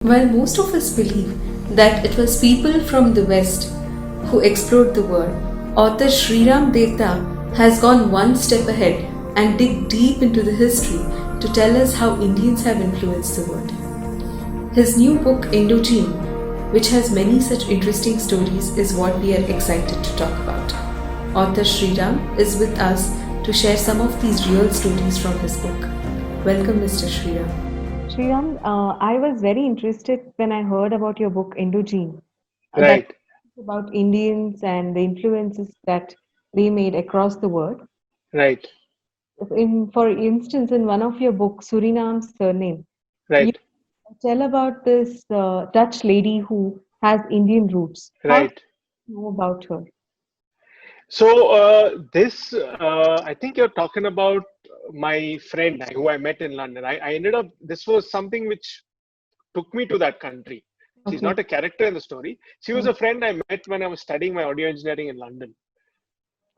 While most of us believe that it was people from the West who explored the world, author Sriram Devta has gone one step ahead and dig deep into the history to tell us how Indians have influenced the world. His new book Indogene, which has many such interesting stories, is what we are excited to talk about. Author Sriram is with us to share some of these real stories from his book. Welcome, Mr. Sriram. Sriram, I was very interested when I heard about your book Indogene, that Right, about Indians and the influences that they made across the world. right, For instance, in one of your books, Suriname's Surname, you right, tell about this Dutch lady who has Indian roots. How do right. you know about her? So I think you're talking about my friend who I met in London. I ended up, this was something which took me to that country. She's Okay. not a character in the story. She was Mm. a friend I met when I was studying my audio engineering in London.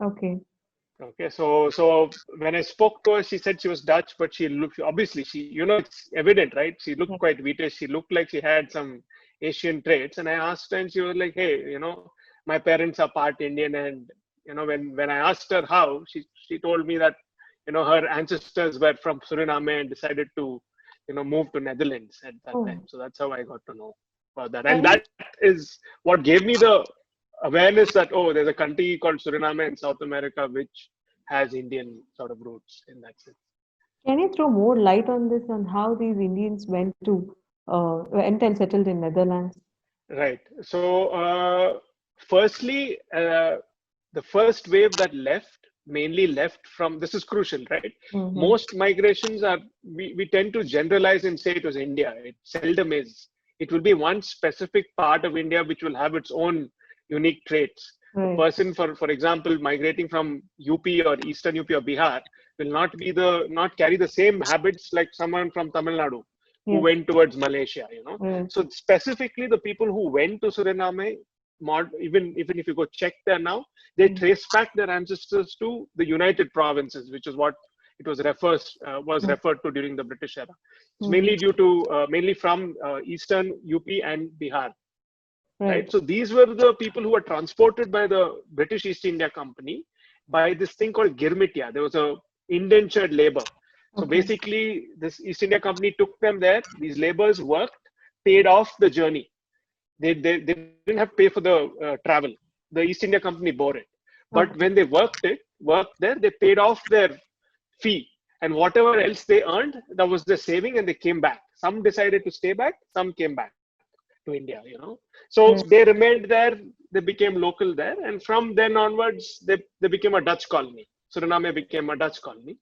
Okay. Okay, so when I spoke to her, she said she was Dutch, but she looked, obviously, it's evident, right? She looked Yeah. quite British. She looked like she had some Asian traits. And I asked her, and she was like, "Hey, my parents are part Indian." And when I asked her how, she told me that her ancestors were from Suriname and decided to move to Netherlands at that time. Oh, So that's how I got to know about that. And can that is what gave me the awareness that, oh, there's a country called Suriname in South America which has Indian sort of roots in that sense. can you throw more light on this, on how these Indians went and settled in Netherlands? Right. So, firstly, the first wave that left mainly left from, this is crucial, right? Mm-hmm. Most migrations are, we tend to generalize and say it was India. It seldom is. It will be one specific part of India which will have its own unique traits. A Right. person, for example, migrating from UP or Eastern UP or Bihar will not carry the same habits like someone from Tamil Nadu who Yes. went towards Malaysia. Right. So specifically, the people who went to Suriname, even if you go check there now, they Mm. trace back their ancestors to the United Provinces, which is what it was Mm. referred to during the British era. It's Mhm. mainly due to mainly from Eastern UP and Bihar, right? Right. So these were the people who were transported by the British East India Company by this thing called Girmitia. There was a indentured labor. So Okay. basically, this East India Company took them there. These laborers worked, paid off the journey. They didn't have to pay for the travel. The East India Company bore it. But Okay. when they worked there, they paid off their fee. And whatever else they earned, that was their saving, and they came back. Some decided to stay back, some came back to India. So Right. they remained there, they became local there, and from then onwards, they became a Dutch colony. Suriname became a Dutch colony.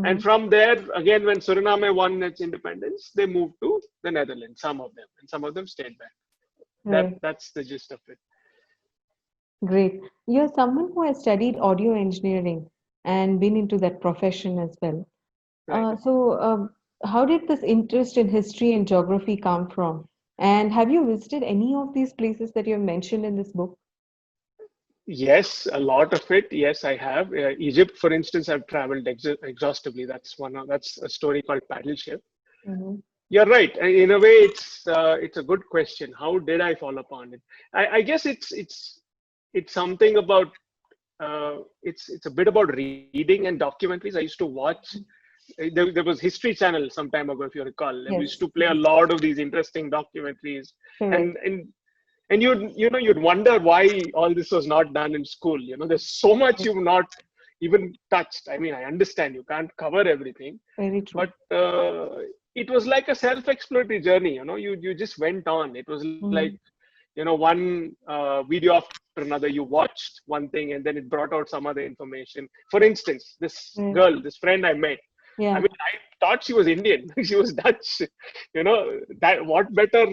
And Mhm. from there, again, when Suriname won its independence, they moved to the Netherlands, some of them, and some of them stayed back. Right. That's the gist of it. Great. You're someone who has studied audio engineering and been into that profession as well. Right. How did this interest in history and geography come from? And have you visited any of these places that you have mentioned in this book? Yes, a lot of it. Yes, I have. Egypt, for instance, I've traveled exhaustively. That's a story called Paddle Ship. Hmm. You're right. In a way, it's a good question. How did I fall upon it? I guess it's something about it's a bit about reading and documentaries. I used to watch. There was History Channel some time ago, if you recall. We used Yes. to play a lot of these interesting documentaries, Correct. and you'd wonder why all this was not done in school. There's so much you've not even touched. I mean, I understand you can't cover everything, Very true. but it was like a self-exploratory journey. You just went on. It was like Mm. one video after another. You watched one thing and then it brought out some other information. For instance, Right. this friend I met, I Yeah. mean, I thought she was Indian. She was Dutch. That what better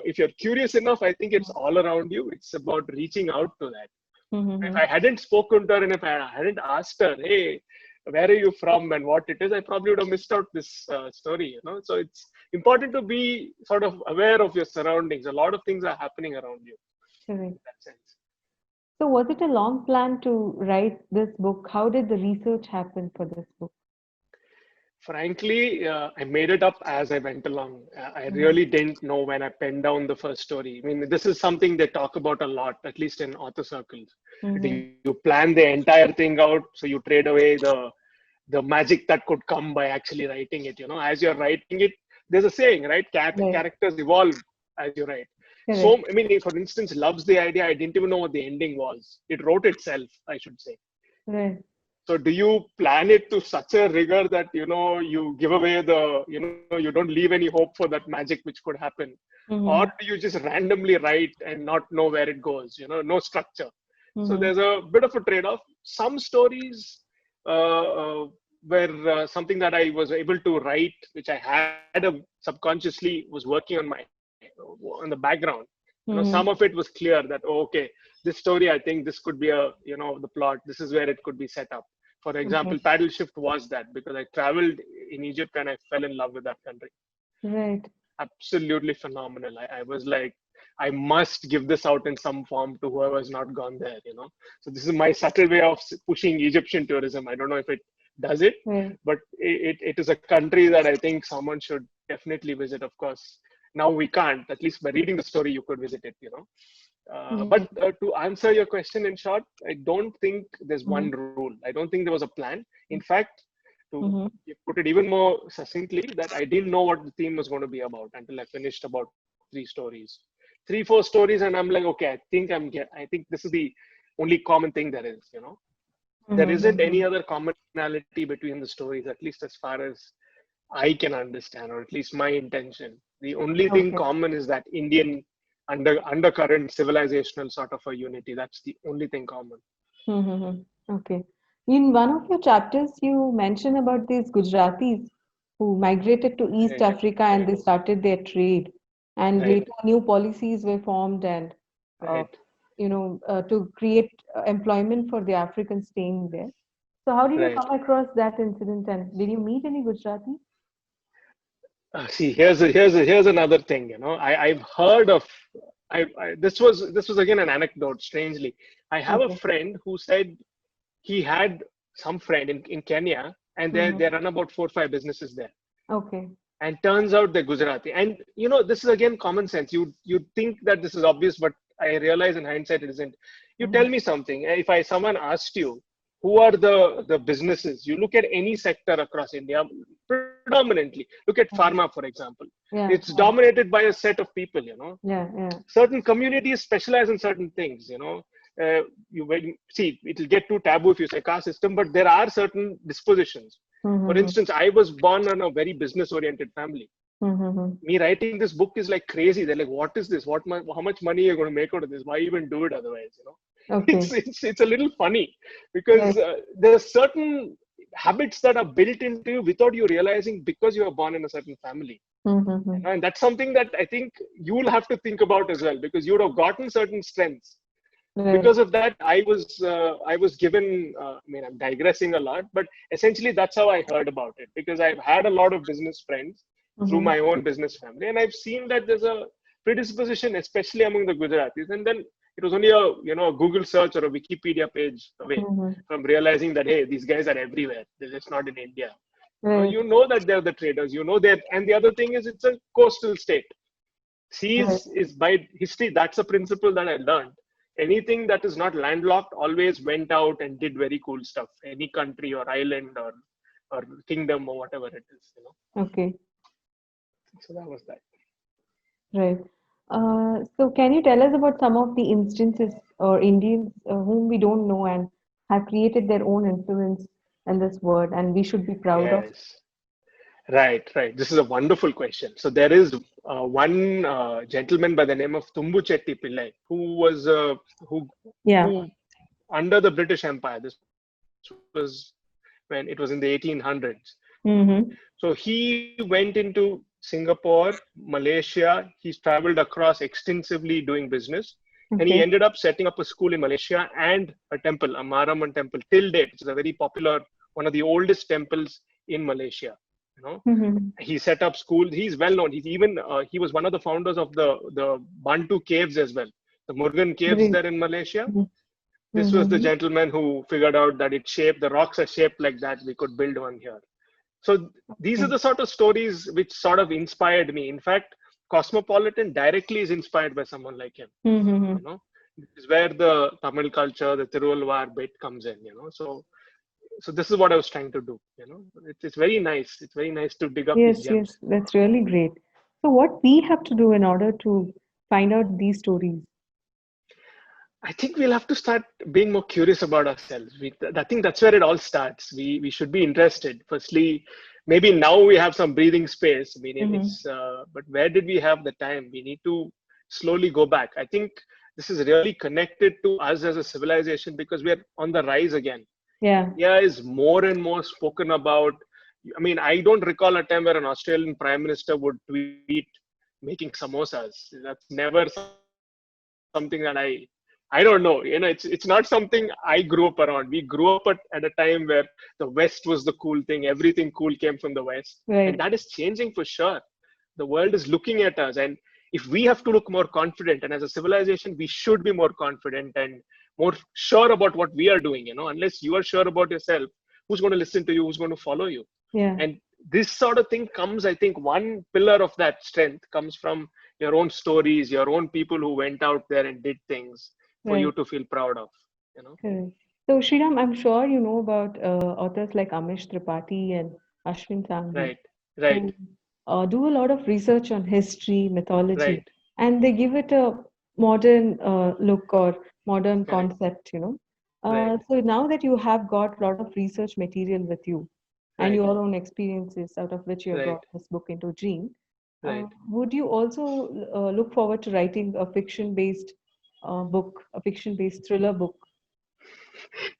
if you're curious enough, I think it's all around you. It's about reaching out to that. If Mm-hmm. I hadn't spoken to her and if I hadn't asked her, hey, where are you from and what it is, I probably would have missed out this story. So it's important to be sort of aware of your surroundings. A lot of things are happening around you in Correct. that sense. So, was it a long plan to write this book? How did the research happen for this book? Frankly, I made it up as I went along. I really didn't know when I penned down the first story. I mean, this is something they talk about a lot, at least in author circles. You plan the entire thing out, so you trade away the magic that could come by actually writing it. As you're writing it, there's a saying, right? Right. Characters evolve as you write. Correct. So, I mean, for instance, Love's the idea. I didn't even know what the ending was. It wrote itself, I should say. Right. So do you plan it to such a rigor that you give away you don't leave any hope for that magic which could happen, or do you just randomly write and not know where it goes? No structure. So there's a bit of a trade-off. Some stories were something that I was able to write, which I had subconsciously was working on the background. Some of it was clear that okay, this story, I think this could be the plot. This is where it could be set up. For example, Paddle Shift was that, because I traveled in Egypt and I fell in love with that country. Right. Absolutely phenomenal. I was like, I must give this out in some form to whoever's not gone there. So this is my subtle way of pushing Egyptian tourism. I don't know if it does it, but it is a country that I think someone should definitely visit. Of course, now we can't. At least by reading the story, you could visit it. But to answer your question in short, I don't think there's one rule. I don't think there was a plan. In fact, to put it even more succinctly, that I didn't know what the theme was going to be about until I finished about 3 stories, 3-4 stories, and I'm like, okay, I think this is the only common thing there is. There isn't any other commonality between the stories, at least as far as I can understand, or at least my intention. The only thing common is that Indian undercurrent civilizational sort of a unity. That's the only thing common. Okay. In one of your chapters, you mention about these Gujaratis who migrated to East Africa and they started their trade, and later new policies were formed and to create employment for the Africans staying there. So how did you come across that incident, and did you meet any Gujaratis? See, here's another thing. I've heard of. This was again an anecdote. Strangely, I have a friend who said he had some friend in Kenya, and they run about 4 or 5 businesses there. Okay. And turns out they're Gujarati. And this is again common sense. You think that this is obvious, but I realize in hindsight it isn't. You tell me something. If someone asked you, who are the businesses? You look at any sector across India, predominantly. Look at pharma, for example. It's dominated by a set of people, Certain communities specialize in certain things, see, it'll get too taboo if you say caste system, but there are certain dispositions. For instance, I was born in a very business-oriented family. Me writing this book is like crazy. They're like, what is this? How much money are you going to make out of this? Why even do it otherwise? It's a little funny because there are certain habits that are built into you without you realizing, because you are born in a certain family. And that's something that I think you'll have to think about as well, because you would have gotten certain strengths. Because of that, I was given, I'm digressing a lot, but essentially that's how I heard about it, because I've had a lot of business friends through my own business family, and I've seen that there's a predisposition, especially among the Gujaratis. And then it was only a Google search or a Wikipedia page away from realizing that, hey, these guys are everywhere. They're just not in India. You know that they're the traders, and the other thing is it's a coastal state. Seas is by history, that's a principle that I learned. Anything that is not landlocked always went out and did very cool stuff. Any country or island or kingdom or whatever it is, Okay. So that was that. Right. So can you tell us about some of the instances or Indians whom we don't know and have created their own influence in this world and we should be proud of? Right. This is a wonderful question. So there is one gentleman by the name of Tumbu Chetty Pillai, who was who under the British Empire. This was when it was in the 1800s. So he went into Singapore, Malaysia. He's traveled across extensively doing business. And he ended up setting up a school in Malaysia and a temple, a Maraman temple, till date. It's a very popular, one of the oldest temples in Malaysia. He set up schools. He's well known. He was one of the founders of the Bantu caves as well, the Murugan caves there in Malaysia. This was the gentleman who figured out that the rocks are shaped like that. We could build one here. So these are Okay. the sort of stories which sort of inspired me. In fact, Cosmopolitan directly is inspired by someone like him. Mm-hmm. You know, this is where the Tamil culture, the Tiruvalvar bit comes in. You know, so this is what I was trying to do. You know, it's very nice. It's very nice to dig up these Yes, yes, gems. that's really great. So, what we have to do in order to find out these stories? I think we'll have to start being more curious about ourselves. I think that's where it all starts. We should be interested. Firstly, maybe now we have some breathing space. I mean, Mm-hmm. it's but where did we have the time? We need to slowly go back. I think this is really connected to us as a civilization because we are on the rise again. Yeah. India is more and more spoken about. I mean, I don't recall a time where an Australian prime minister would tweet making samosas. That's never something that I don't know. You know, it's not something I grew up around. We grew up at a time where the West was the cool thing. Everything cool came from the West, and Right. that is changing for sure. The world is looking at us, and if we have to look more confident, and as a civilization, we should be more confident and more sure about what we are doing. You know, unless you are sure about yourself, who's going to listen to you? Who's going to follow you? Yeah. And this sort of thing comes, I think, one pillar of that strength comes from your own stories, your own people who went out there and did things for you Right. to feel proud of. You know, Correct. So, Sriram, I'm sure you know about authors like Amish Tripathi and Ashwin Sanghi, right, right, who do a lot of research on history, mythology, right, and they give it a modern look or modern correct, concept, you know. right, So now that you have got a lot of research material with you and right, your own experiences out of which you have right, brought this book into Dream, right. would you also look forward to writing a fiction-based book, a fiction-based thriller book?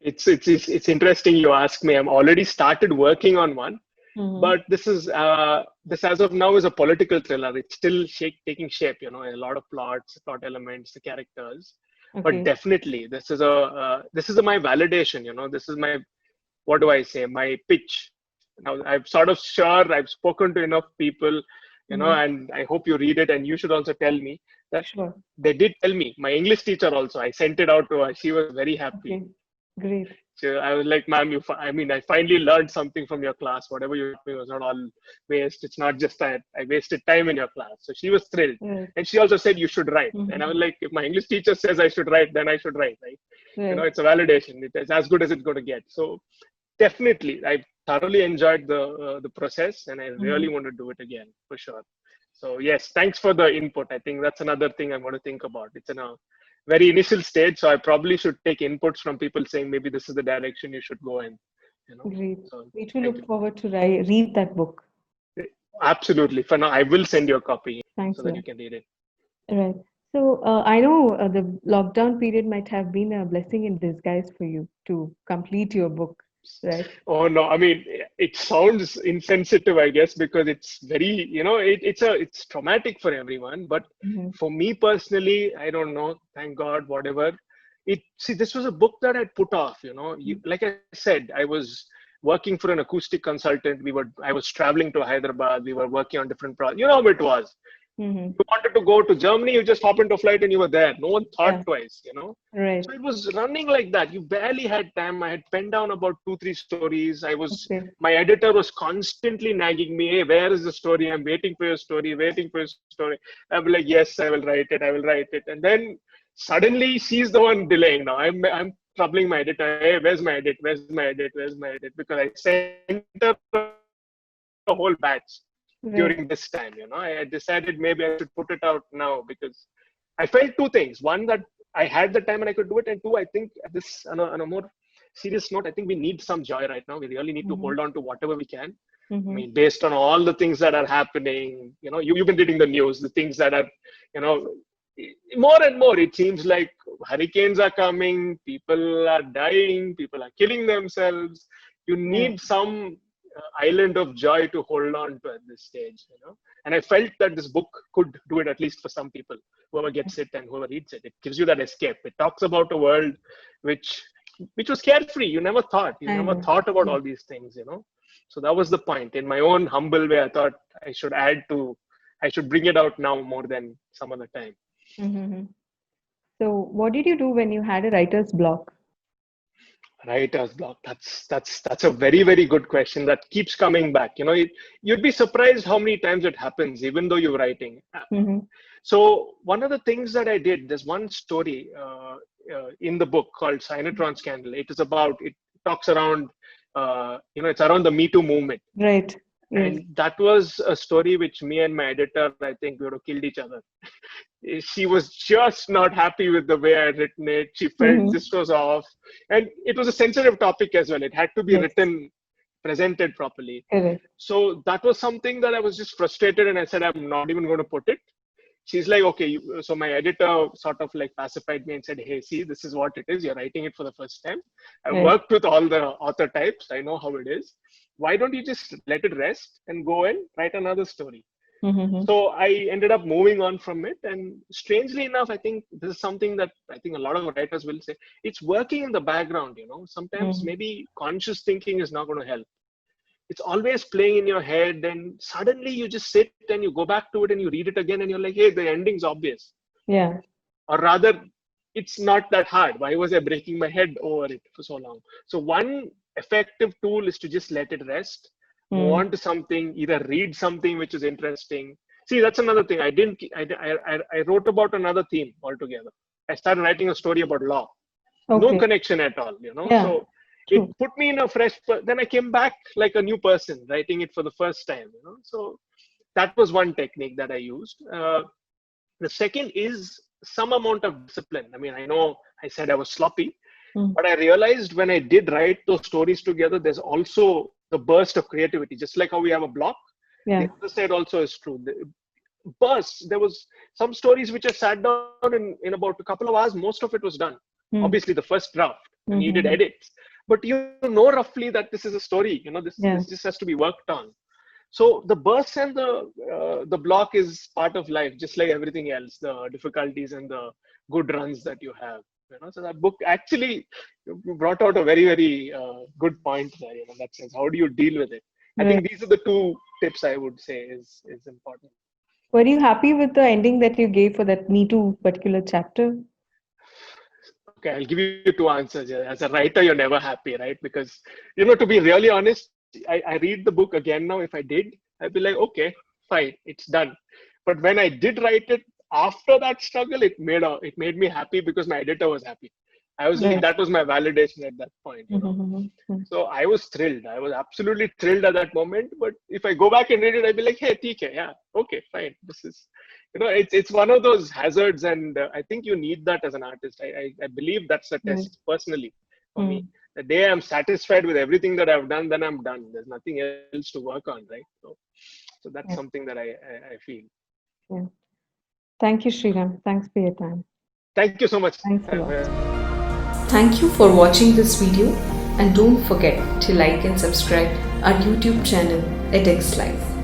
It's interesting you ask me. I'm already started working on one, Mm-hmm. but this as of now is a political thriller. It's still taking shape. You know, a lot of plot elements, the characters. But Okay. definitely, this is my validation. You know, this is my, what do I say, my pitch. Now I've sort of sure I've spoken to enough people, you know, Mm-hmm. and I hope you read it and you should also tell me that Sure. they did tell me. My English teacher also, I sent it out to her. She was very happy. Okay. Great. So I was like, ma'am, I mean, I finally learned something from your class. Whatever you taught me was not all waste. It's not just that I wasted time in your class. So she was thrilled. Right. And she also said you should write. And I was Mm-hmm. like, if my English teacher says I should write, then I should write, right? You know, Right. it's a validation. It is as good as it's going to get. So definitely, I thoroughly enjoyed the process, and I really Mm-hmm. want to do it again for sure. So yes, thanks for the input. I think that's another thing I'm going to think about. It's in a very initial stage, so I probably should take inputs from people saying maybe this is the direction you should go in. You know. Great. So We too thank look you. forward to read that book. Absolutely. For now, I will send you a copy so Thanks a that you lot. can read it. Right. So I know the lockdown period might have been a blessing in disguise for you to complete your book, right? Oh no, I mean it sounds insensitive, I guess, because it's very, you know, it's traumatic for everyone. But Mm-hmm. for me personally, I don't know. Thank God, whatever. This was a book that I'd put off. You know, like I said, I was working for an acoustic consultant. I was traveling to Hyderabad. We were working on different projects. You know how it was. Mm-hmm. You wanted to go to Germany, you just hop into a flight and you were there. No one thought Yeah. twice, you know. Right. So it was running like that. You barely had time. I had penned down about 2, 3 stories. Okay. My editor was constantly nagging me, hey, where is the story? I'm waiting for your story, waiting for your story. I'll be like, yes, I will write it. I will write it. And then suddenly she's the one delaying now. I'm troubling my editor. Hey, where's my edit? Where's my edit? Where's my edit? Because I sent her a whole batch Right. during this time. You know, I decided maybe I should put it out now because I felt two things. One, that I had the time and I could do it, and two, I think this on a more serious note, I think we need some joy right now. We really need to Mm-hmm. hold on to whatever we can. I Mm-hmm. mean, based on all the things that are happening, you know, you've been reading the news, the things that are, you know, more and more, it seems like hurricanes are coming, people are dying, people are killing themselves. You Yeah. need some island of joy to hold on to at this stage, you know. And I felt that this book could do it, at least for some people, whoever gets it and whoever reads it. It gives you that escape. It talks about a world which was carefree. You I never know. thought about Yeah. all these things, you know. So that was the point. In my own humble way, I thought I should bring it out now more than some other time. Mm-hmm. So, what did you do when you had a writer's block? Writer's block. That's a very, very good question that keeps coming back. You'd be surprised how many times it happens, even though you're writing. Mm-hmm. So one of the things that I did, there's one story in the book called Sinatron Scandal. It talks around, it's around the Me Too movement. Right. Yes. And that was a story which me and my editor, I think we would have killed each other. She was just not happy with the way I had written it. She felt this was off. And it was a sensitive topic as well. It had to be written, presented properly. Correct. So that was something that I was just frustrated, and I said, I'm not even going to put it. She's like, okay. So my editor sort of like pacified me and said, hey, see, this is what it is. You're writing it for the first time. I've worked with all the author types. I know how it is. Why don't you just let it rest and go and write another story? Mm-hmm. So I ended up moving on from it. And strangely enough, I think this is something that I think a lot of writers will say, it's working in the background. Sometimes maybe conscious thinking is not going to help. It's always playing in your head, and suddenly you just sit and you go back to it and you read it again and you're like, hey, the ending's obvious. Yeah. Or rather, it's not that hard. Why was I breaking my head over it for so long? So one effective tool is to just let it rest, move on to something, either read something which is interesting. See, that's another thing. I wrote about another theme altogether. I started writing a story about law. No connection at all, Yeah. So it put me in a then I came back like a new person writing it for the first time, So that was one technique that I used. The second is some amount of discipline. I mean, I know I said I was sloppy, but I realized when I did write those stories together, there's also the burst of creativity, just like how we have a block. Yeah. The other side also is true. The bursts, there was some stories which I sat down in about a couple of hours, most of it was done. Obviously the first draft needed edits, but you know roughly that this is a story, this just has to be worked on. So the bursts and the block is part of life, just like everything else, the difficulties and the good runs that you have. So that book actually brought out a very, very good point there. In that sense, how do you deal with it? I think these are the two tips I would say is important. Were you happy with the ending that you gave for that Me Too particular chapter? Okay, I'll give you two answers. As a writer, you're never happy, right? Because, to be really honest, I read the book again now. If I did, I'd be like, okay, fine, it's done. But when I did write it, after that struggle, it made me happy because my editor was happy. That was my validation at that point. So I was thrilled. I was absolutely thrilled at that moment. But if I go back and read it, I'd be like, hey, TK, yeah, okay, fine. This is, it's one of those hazards, and I think you need that as an artist. I believe that's a test personally for me. The day I'm satisfied with everything that I've done, then I'm done. There's nothing else to work on, right? So that's something that I feel. Yeah. Thank you, Sriram. Thanks for your time. Thank you so much. Thanks a lot. Thank you for watching this video, and don't forget to like and subscribe our YouTube channel edX Live.